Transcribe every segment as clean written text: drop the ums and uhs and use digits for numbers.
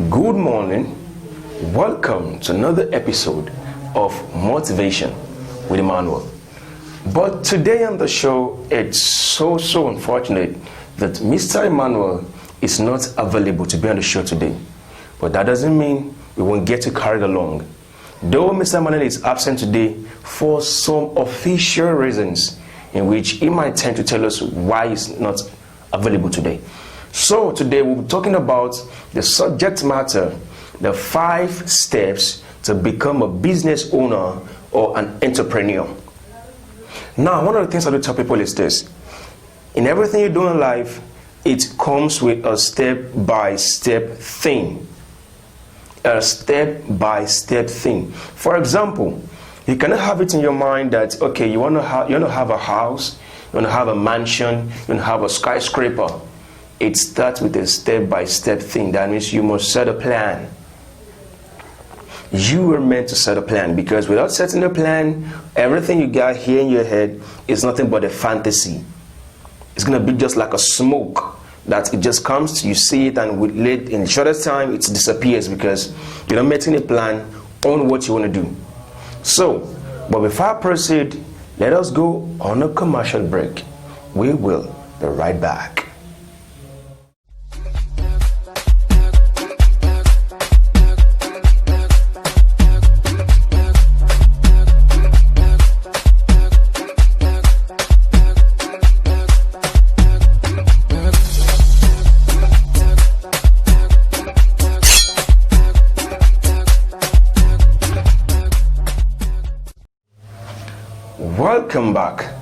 Good morning. Welcome to another episode of Motivation with Emmanuel. But today on the show, it's so unfortunate that Mr. Emmanuel is not available to be on the show today. But that doesn't mean we won't get you carried along. Though Mr. Emmanuel is absent today for some official reasons in which he might tend to tell us why he's not available today. So today we'll be talking about the subject matter, the 5 steps to become a business owner or an entrepreneur. Now, one of the things I do tell people is this: in everything you do in life, it comes with a step-by-step thing. A step-by-step thing. For example, you cannot have it in your mind that, okay, you want to have a house, you want to have a mansion, you want to have a skyscraper. It starts with a step-by-step thing. That means you must set a plan. You were meant to set a plan, because without setting a plan, everything you got here in your head is nothing but a fantasy. It's going to be just like a smoke that it just comes, you see it, and in the shortest time, it disappears because you're not making a plan on what you want to do. So, but before I proceed, let us go on a commercial break. We will be right back. Welcome back.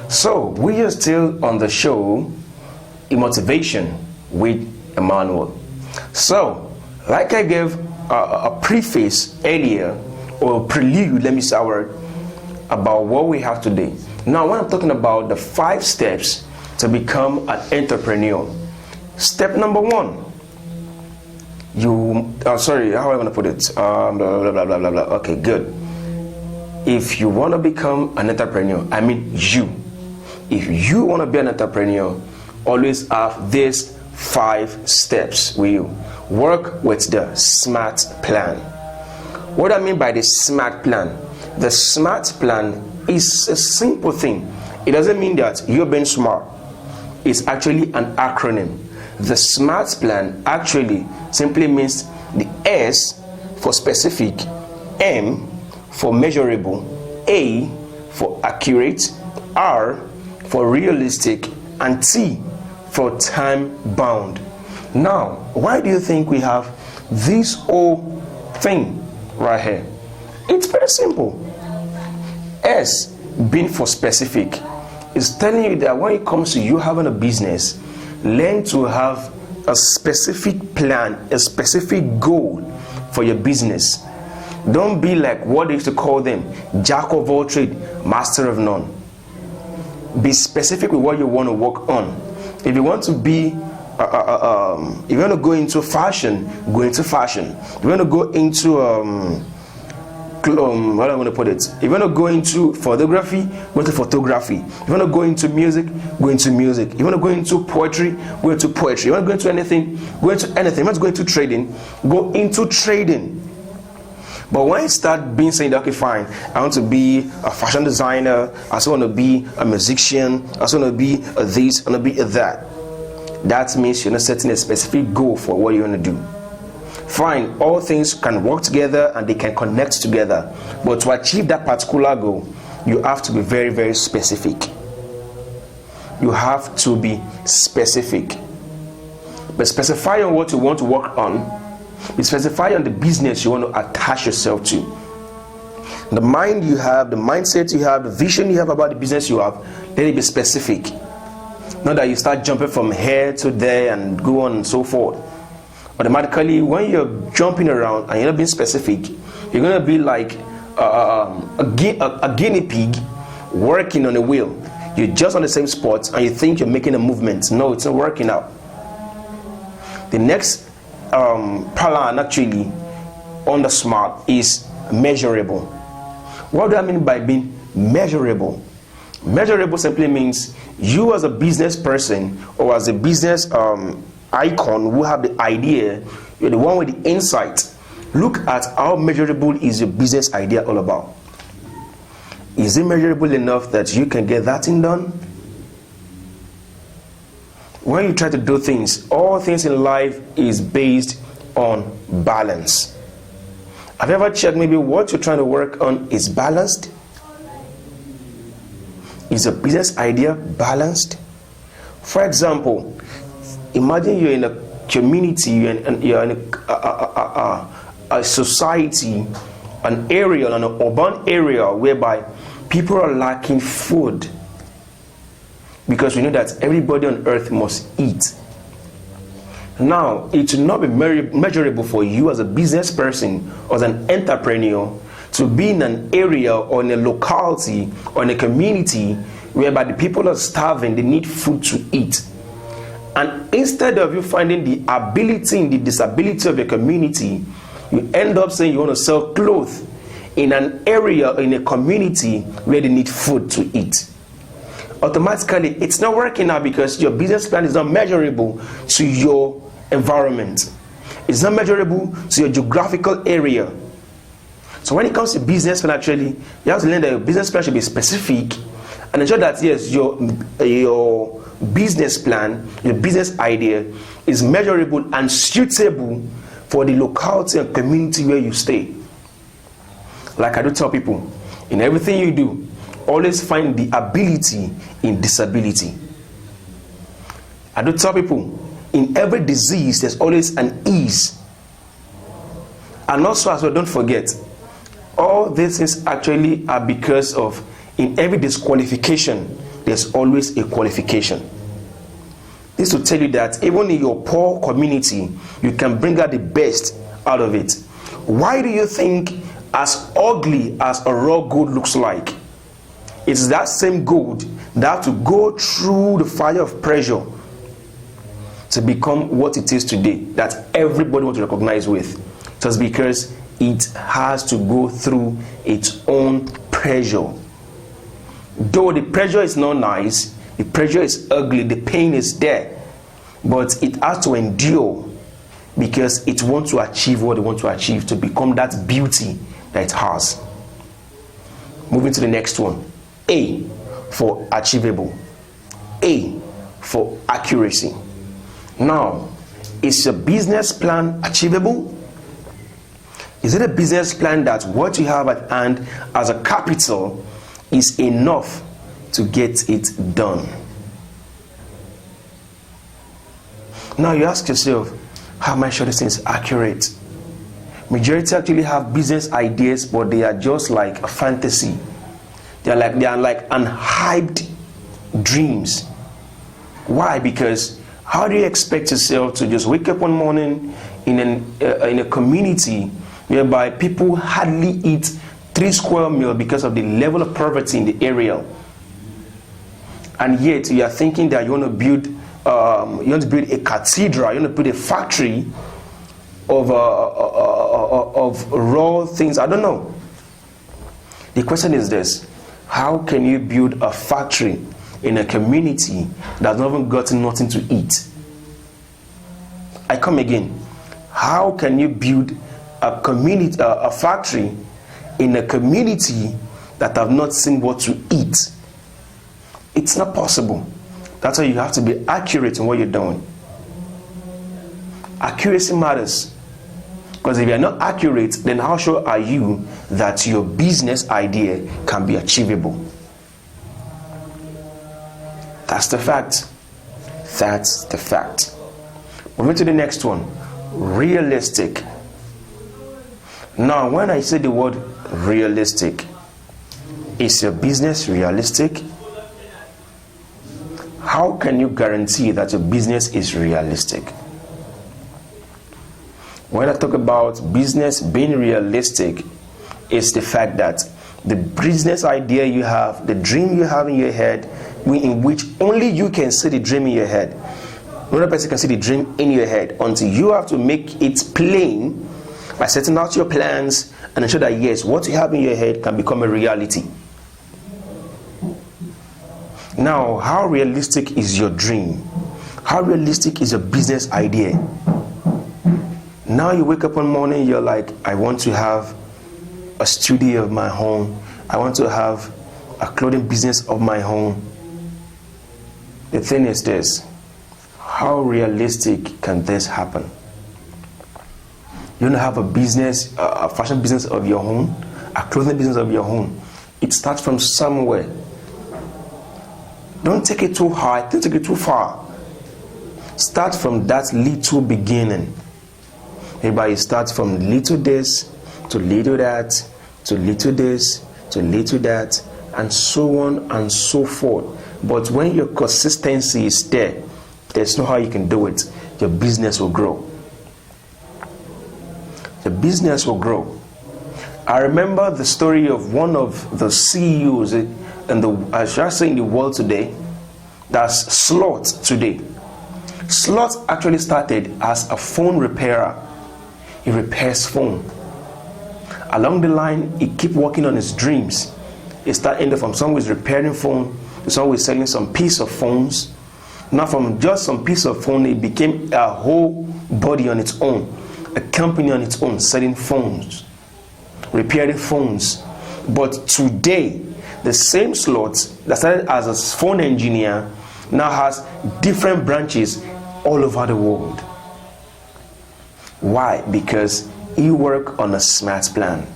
So we are still on the show, Motivation with Emmanuel. So, like I gave a preface earlier, or a prelude, let me say, about what we have today. Now, when I'm talking about the 5 steps to become an entrepreneur, step number 1. How am I going to put it? Blah, blah, blah, blah, blah, blah. Okay, good. If you want to become an entrepreneur, if you want to be an entrepreneur, always have these 5 steps with you. Work with the SMART plan. What I mean by the SMART plan? The SMART plan is a simple thing. It doesn't mean that you're being smart. It's actually an acronym. The SMART plan actually simply means the S for specific, M for measurable, A for accurate, R for realistic, and T for time bound. Now, why do you think we have this whole thing right here? It's very simple. S being for specific is telling you that when it comes to you having a business, learn to have a specific plan, a specific goal for your business. Don't be like what they used to call them, jack of all trade, master of none. Be specific with what you want to work on. If you want to be, if you want to go into fashion, go into fashion. If you want to go into, what I'm going to put it? If you want to go into photography, go into photography. If you want to go into music, go into music. If you want to go into poetry, go into poetry. If you want to go into anything, go into anything. If you want to go into trading, go into trading. But when you start being saying, okay, fine, I want to be a fashion designer, I also want to be a musician, I also want to be a this, I want to be a that. That means you're not setting a specific goal for what you want to do. Fine, all things can work together and they can connect together. But to achieve that particular goal, you have to be very, very specific. You have to be specific. But specify on what you want to work on. You specify on the business you want to attach yourself to. The mind you have, the mindset you have, the vision you have about the business you have, let it be specific. Not that you start jumping from here to there and go on and so forth. Automatically, when you're jumping around and you're not being specific, you're going to be like a guinea pig working on a wheel. You're just on the same spot and you think you're making a movement. No, it's not working out. The next plan actually on the SMART is measurable. What do I mean by being measurable? Measurable simply means you as a business person or as a business icon who have the idea, you're the one with the insight. Look at how measurable is your business idea all about. Is it measurable enough that you can get that thing done? When you try to do things, all things in life is based on balance. Have you ever checked maybe what you're trying to work on is balanced? Is a business idea balanced? For example, imagine you're in a community, you're in a society, an area, an urban area whereby people are lacking food, because we know that everybody on earth must eat. Now, it should not be measurable for you as a business person or as an entrepreneur to be in an area or in a locality or in a community whereby the people are starving, they need food to eat. And instead of you finding the ability in the disability of your community, you end up saying you want to sell clothes in an area, in a community where they need food to eat. Automatically, it's not working out because your business plan is not measurable to your environment. It's not measurable to your geographical area. So when it comes to business plan, actually, you have to learn that your business plan should be specific and ensure that yes, your business plan, your business idea is measurable and suitable for the locality and community where you stay. Like I do tell people, in everything you do, always find the ability in disability. I do tell people, in every disease, there's always an ease. And also, as well, don't forget, all these things actually are because of, in every disqualification, there's always a qualification. This will tell you that even in your poor community, you can bring out the best out of it. Why do you think as ugly as a raw gold looks like, it's that same gold that have to go through the fire of pressure to become what it is today, that everybody wants to recognize with, just because it has to go through its own pressure. Though the pressure is not nice, the pressure is ugly, the pain is there, but it has to endure because it wants to achieve what it wants to achieve, to become that beauty that it has. Moving to the next one. A for achievable. A for accuracy. Now, is your business plan achievable? Is it a business plan that what you have at hand as a capital is enough to get it done? Now you ask yourself, how am I sure this thing is accurate? Majority actually have business ideas, but they are just like a fantasy. They are like unhyped dreams. Why? Because how do you expect yourself to just wake up one morning in a community whereby people hardly eat 3 square meals because of the level of poverty in the area, and yet you are thinking that you want to build a cathedral, you want to build a factory of raw things? I don't know. The question is this: how can you build a factory in a community that's not even gotten nothing to eat? I come again. How can you build a community, a factory in a community that have not seen what to eat? It's not possible. That's why you have to be accurate in what you're doing. Accuracy matters. Because if you're not accurate, then how sure are you that your business idea can be achievable? That's the fact. That's the fact. Moving to the next one. Realistic. Now, when I say the word realistic, is your business realistic? how can you guarantee that your business is realistic? When I talk about business being realistic, it's the fact that the business idea you have, the dream you have in your head, in which only you can see the dream in your head. No other person can see the dream in your head until you have to make it plain by setting out your plans and ensure that yes, what you have in your head can become a reality. Now, how realistic is your dream? How realistic is your business idea? Now you wake up one morning, you're like, I want to have a studio of my own. I want to have a clothing business of my own. The thing is this, how realistic can this happen? You want to have a business, a fashion business of your own, a clothing business of your own. It starts from somewhere. Don't take it too high, don't take it too far. Start from that little beginning. Everybody starts from little this, to little that, to little this, to little that, and so on and so forth. But when your consistency is there, there's no how you can do it. Your business will grow. The business will grow. I remember the story of one of the CEOs in the world today. That's Slot today. Slot actually started as a phone repairer. He repairs phone. Along the line, he keep working on his dreams. He started from someone who's repairing phone to someone who's selling some piece of phones. Now from just some piece of phone, it became a whole body on its own, a company on its own, selling phones, repairing phones. But today, the same Slot that started as a phone engineer now has different branches all over the world. Why? Because he worked on a smart plan.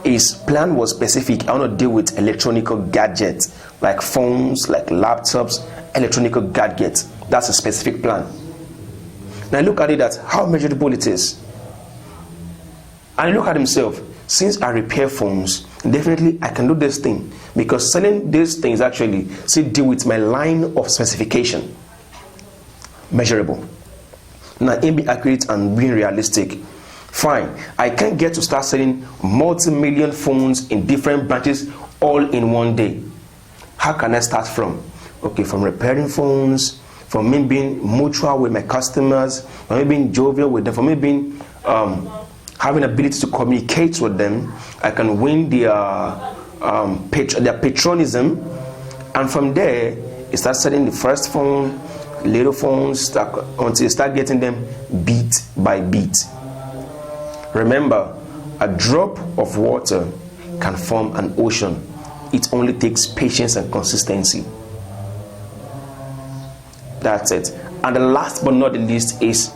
His plan was specific. I want to deal with electronic gadgets like phones, like laptops, electronic gadgets. That's a specific plan. Now look at it, at how measurable it is. And look at himself. Since I repair phones, definitely I can do this thing, because selling these things actually still deal with my line of specification. Measurable. Now, being accurate and being realistic. Fine, I can't get to start selling multi-million phones in different branches all in one day. How can I start from? Okay, from repairing phones, from me being mutual with my customers, from me being jovial with them, from me being having ability to communicate with them. I can win their patronism, and from there, you start selling the first phone, little phones, until you start getting them beat by beat. Remember, a drop of water can form an ocean. It only takes patience and consistency. That's it. And the last but not the least is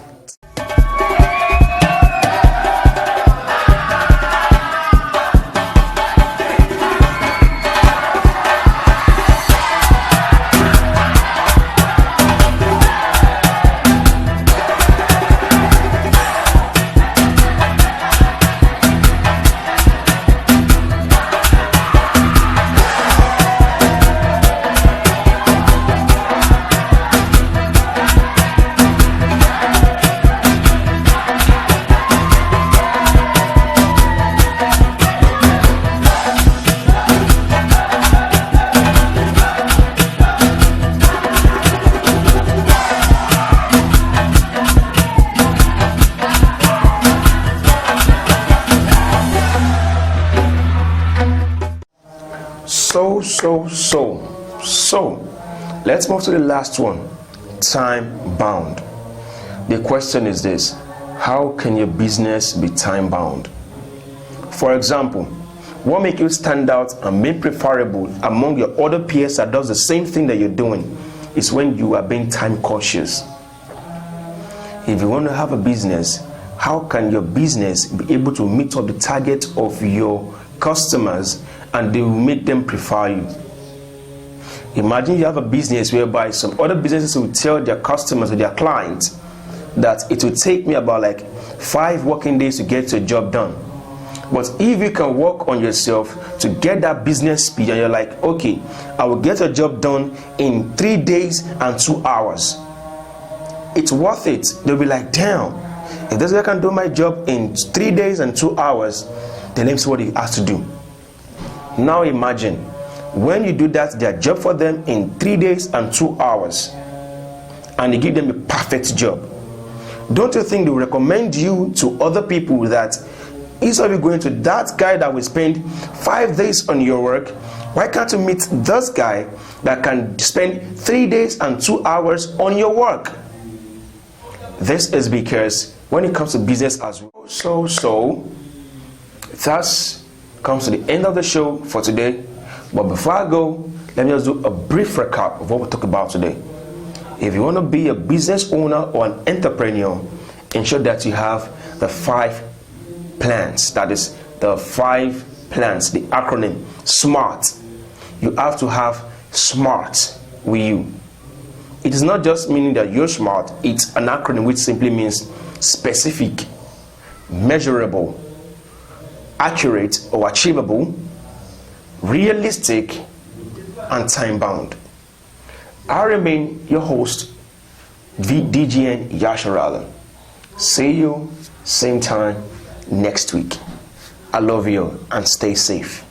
So, let's move to the last one, time bound. The question is this: how can your business be time bound? For example, what makes you stand out and be preferable among your other peers that does the same thing that you're doing is when you are being time cautious. If you want to have a business, how can your business be able to meet up the target of your customers and they will make them prefer you? Imagine you have a business whereby some other businesses will tell their customers or their clients that it will take me about like 5 working days to get your job done. But if you can work on yourself to get that business speed, and you're like, okay, I will get a job done in 3 days and 2 hours, it's worth it. They'll be like, damn, if this guy can do my job in 3 days and 2 hours, then let me see what he has to do. Now imagine when you do that their job for them in 3 days and 2 hours, and you give them a perfect job. Don't you think they will recommend you to other people that instead of you going to that guy that will spend 5 days on your work, why can't you meet this guy that can spend 3 days and 2 hours on your work? This is because when it comes to business as well. So thus comes to the end of the show for today. But before I go, let me just do a brief recap of what we talked about today. If you want to be a business owner or an entrepreneur, ensure that you have the 5 plans. That is the 5 plans, the acronym SMART. You have to have SMART with you. It is not just meaning that you're smart, it's an acronym which simply means specific, measurable, accurate or achievable, realistic, and time-bound. I remain your host, DGN Yasharala. See you same time next week. I love you and stay safe.